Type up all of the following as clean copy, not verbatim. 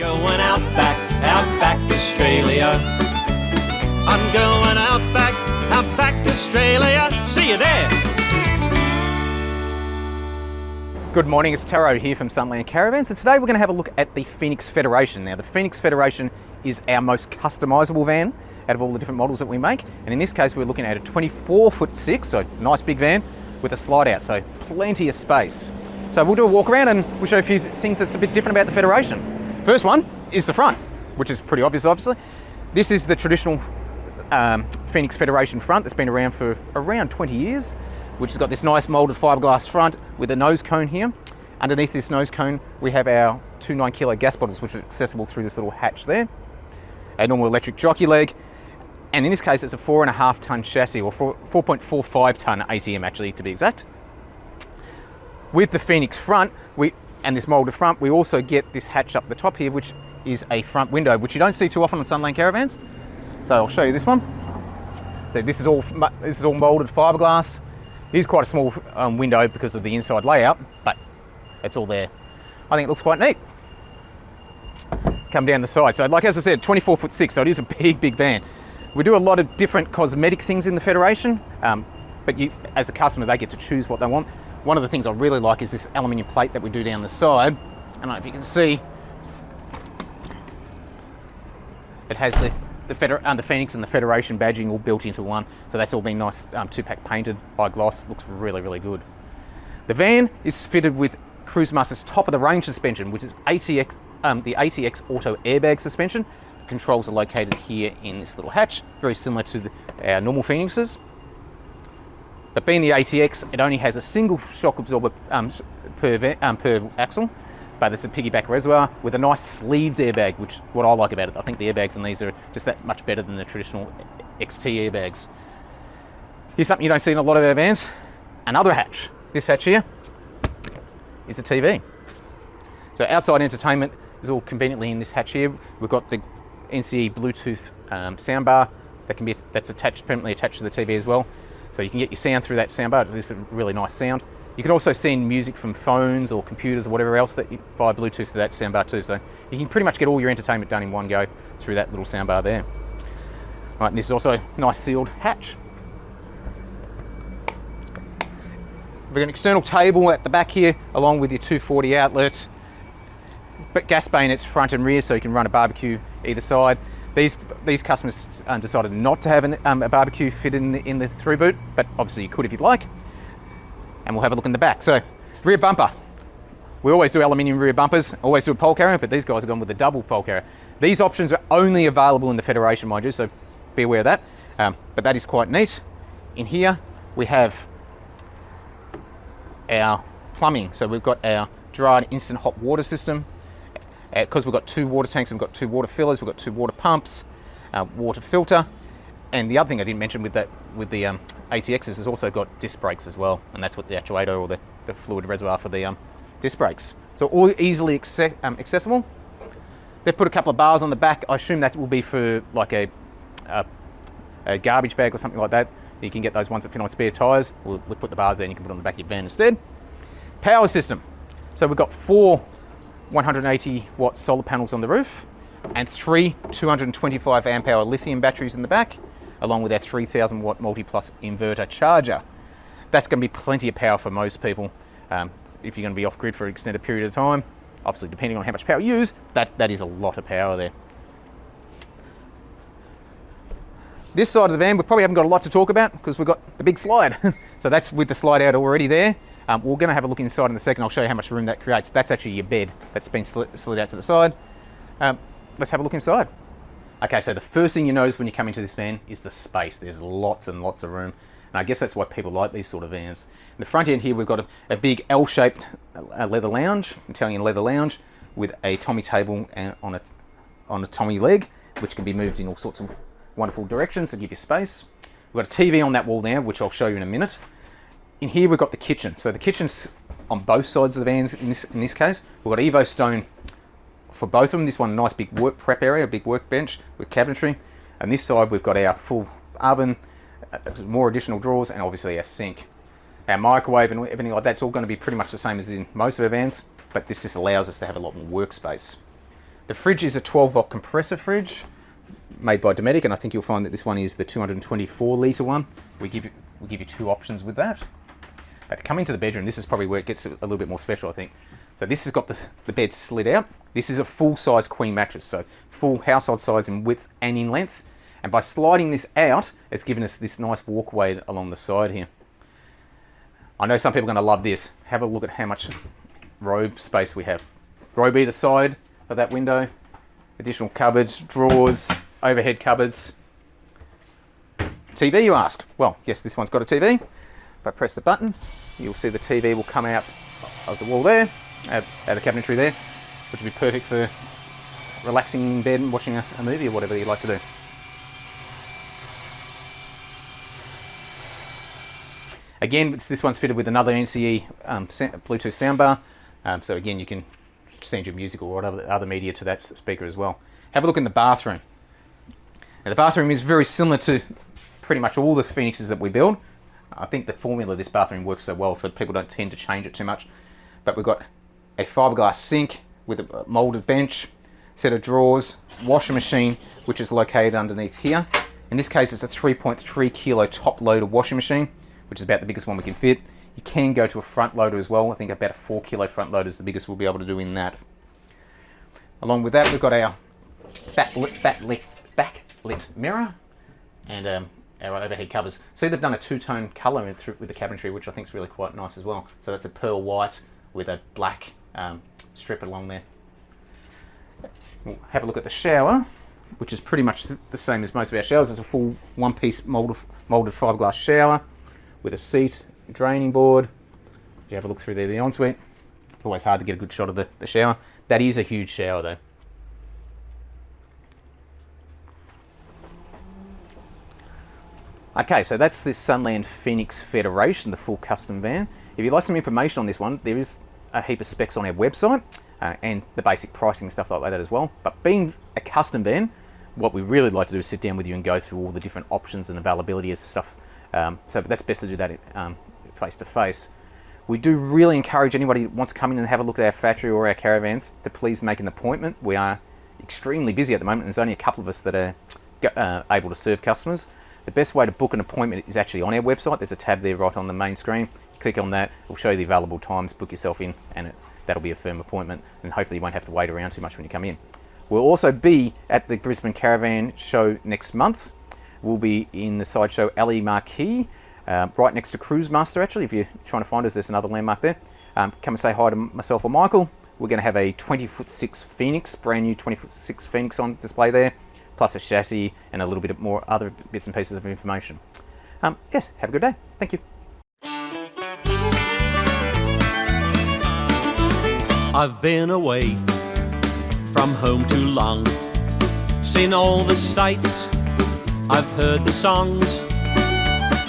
Going out back Australia. I'm going out back Australia. See you there. Good morning, it's Taro here from Sunland Caravans, and today we're going to have a look at the Phoenix Federation. Now, the Phoenix Federation is our most customisable van out of all the different models that we make, and in this case we're looking at a 24'6", so nice big van with a slide out, so plenty of space. So we'll do a walk around and we'll show you a few things that's a bit different about the Federation. First one is the front, which is pretty obvious, obviously. This is the traditional Phoenix Federation front that's been around for around 20 years, which has got this nice moulded fiberglass front with a nose cone here. Underneath this nose cone, we have our 2 9-kilo gas bottles, which are accessible through this little hatch there. A normal electric jockey leg, and in this case, it's a 4.5 ton chassis, or 4.45 ton ATM actually, to be exact. With the Phoenix front, and this moulded front, we also get this hatch up the top here, which is a front window, which you don't see too often on Sunland Caravans. So I'll show you this one. So this is all moulded fiberglass. It is quite a small window because of the inside layout, but it's all there. I think it looks quite neat. Come down the side. So like as I said, 24'6", so it is a big van. We do a lot of different cosmetic things in the Federation, but you, as a customer, they get to choose what they want. One of the things I really like is this aluminium plate that we do down the side. I don't know if you can see, it has the Phoenix and the Federation badging all built into one. So that's all been nice two-pack painted by gloss. Looks really good. The van is fitted with Cruise Master's top of the range suspension, which is the ATX Auto airbag suspension. Controls are located here in this little hatch, very similar to our normal Phoenixes. But being the ATX, it only has a single shock absorber per axle, but it's a piggyback reservoir with a nice sleeved airbag, which is what I like about it. I think the airbags in these are just that much better than the traditional XT airbags. Here's something you don't see in a lot of our vans, another hatch. This hatch here is a TV. So outside entertainment is all conveniently in this hatch here. We've got the NCE Bluetooth soundbar that's permanently attached to the TV as well. So you can get your sound through that soundbar. It's a really nice sound. You can also send music from phones or computers or whatever else via Bluetooth to that soundbar too. So you can pretty much get all your entertainment done in one go through that little soundbar there. Right, and this is also a nice sealed hatch. We've got an external table at the back here, along with your 240 outlets, but gas bayonets front and rear, so you can run a barbecue either side. These customers decided not to have a barbecue fitted in the through boot, but obviously you could if you'd like. And we'll have a look in the back. So, rear bumper. We always do aluminium rear bumpers, always do a pole carrier, but these guys have gone with a double pole carrier. These options are only available in the Federation, mind you, so be aware of that. But that is quite neat. In here, we have our plumbing. So we've got our dried instant hot water system. Because we've got 2 water tanks, and we've got 2 water fillers, we've got 2 water pumps, water filter, and the other thing I didn't mention with the ATXs is also got disc brakes as well, and that's what the actuator or the fluid reservoir for the disc brakes. So all easily accessible. They put a couple of bars on the back. I assume that will be for like a garbage bag or something like that. You can get those ones that fit on spare tyres. We'll put the bars there and you can put it on the back of your van instead. Power system. So we've got 4 180 watt solar panels on the roof and 3 225 amp hour lithium batteries in the back, along with our 3000 watt multi-plus inverter charger. That's going to be plenty of power for most people if you're going to be off grid for an extended period of time. Obviously, depending on how much power you use, that is a lot of power there. This side of the van, we probably haven't got a lot to talk about because we've got the big slide. So that's with the slide out already there. We're going to have a look inside in a second. I'll show you how much room that creates. That's actually your bed that's been slid out to the side. Let's have a look inside. Okay, so the first thing you notice when you come into this van is the space. There's lots and lots of room. And I guess that's why people like these sort of vans. In the front end here, we've got a big L-shaped leather lounge, Italian leather lounge, with a Tommy table and on a Tommy leg, which can be moved in all sorts of wonderful directions to give you space. We've got a TV on that wall now, which I'll show you in a minute. In here, we've got the kitchen. So the kitchen's on both sides of the vans in this case. We've got Evo Stone for both of them. This one, a nice big work prep area, a big workbench with cabinetry. And this side, we've got our full oven, more additional drawers, and obviously our sink. Our microwave and everything like that's all going to be pretty much the same as in most of our vans, but this just allows us to have a lot more workspace. The fridge is a 12-volt compressor fridge made by Dometic, and I think you'll find that this one is the 224 litre one. We'll give you two options with that. But coming to the bedroom, this is probably where it gets a little bit more special, I think. So this has got the bed slid out. This is a full-size queen mattress, so full household size in width and in length. And by sliding this out, it's given us this nice walkway along the side here. I know some people are going to love this. Have a look at how much robe space we have. Robe either side of that window. Additional cupboards, drawers, overhead cupboards. TV, you ask? Well, yes, this one's got a TV. If I press the button, you'll see the TV will come out of the wall there, out of cabinetry there, which would be perfect for relaxing in bed and watching a movie or whatever you'd like to do. Again, this one's fitted with another NCE Bluetooth soundbar, so again you can send your music or whatever other media to that speaker as well. Have a look in the bathroom. Now the bathroom is very similar to pretty much all the Phoenixes that we build. I think the formula of this bathroom works so well, so people don't tend to change it too much. But we've got a fiberglass sink with a moulded bench, set of drawers, washer machine, which is located underneath here. In this case, it's a 3.3 kilo top loader washing machine, which is about the biggest one we can fit. You can go to a front loader as well. I think about a 4 kilo front loader is the biggest we'll be able to do in that. Along with that, we've got our backlit mirror and our overhead covers. See, they've done a two-tone colour with the cabinetry, which I think is really quite nice as well. So that's a pearl white with a black strip along there. We'll have a look at the shower, which is pretty much the same as most of our showers. It's a full one-piece moulded fiberglass shower with a seat, draining board. You have a look through there, the ensuite. Always hard to get a good shot of the shower. That is a huge shower though. Okay, so that's this Sunland Phoenix Federation, the full custom van. If you'd like some information on this one, there is a heap of specs on our website and the basic pricing and stuff like that as well. But being a custom van, what we really like to do is sit down with you and go through all the different options and availability of stuff. So that's best to do that face to face. We do really encourage anybody that wants to come in and have a look at our factory or our caravans to please make an appointment. We are extremely busy at the moment, and there's only a couple of us that are able to serve customers. The best way to book an appointment is actually on our website. There's a tab there right on the main screen. Click on that, it'll show you the available times, book yourself in, and that'll be a firm appointment, and hopefully you won't have to wait around too much when you come in. We'll also be at the Brisbane Caravan Show next month. We'll be in the sideshow Alley Marquee, right next to Cruise Master actually. If you're trying to find us, there's another landmark there. Come and say hi to myself or Michael. We're going to have a 20'6" Phoenix, brand new 20'6" Phoenix on display there, plus a chassis and a little bit more other bits and pieces of information. Yes, have a good day. Thank you. I've been away from home too long, seen all the sights, I've heard the songs,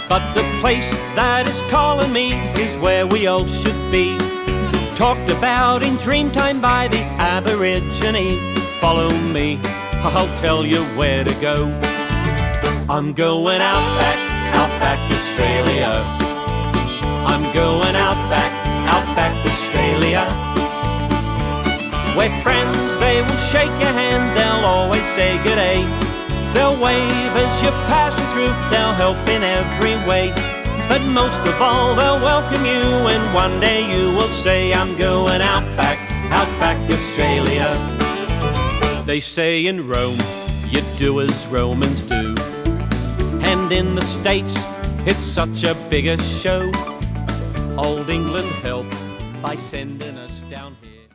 but the place that is calling me is where we all should be, talked about in Dreamtime by the Aborigine. Follow me, I'll tell you where to go. I'm going outback Australia. I'm going outback Australia. Where friends, they will shake your hand, they'll always say good day. They'll wave as you're passing through, they'll help in every way. But most of all, they'll welcome you, and one day you will say, I'm going outback Australia. They say in Rome, you do as Romans do. And in the States, it's such a bigger show. Old England helped by sending us down here.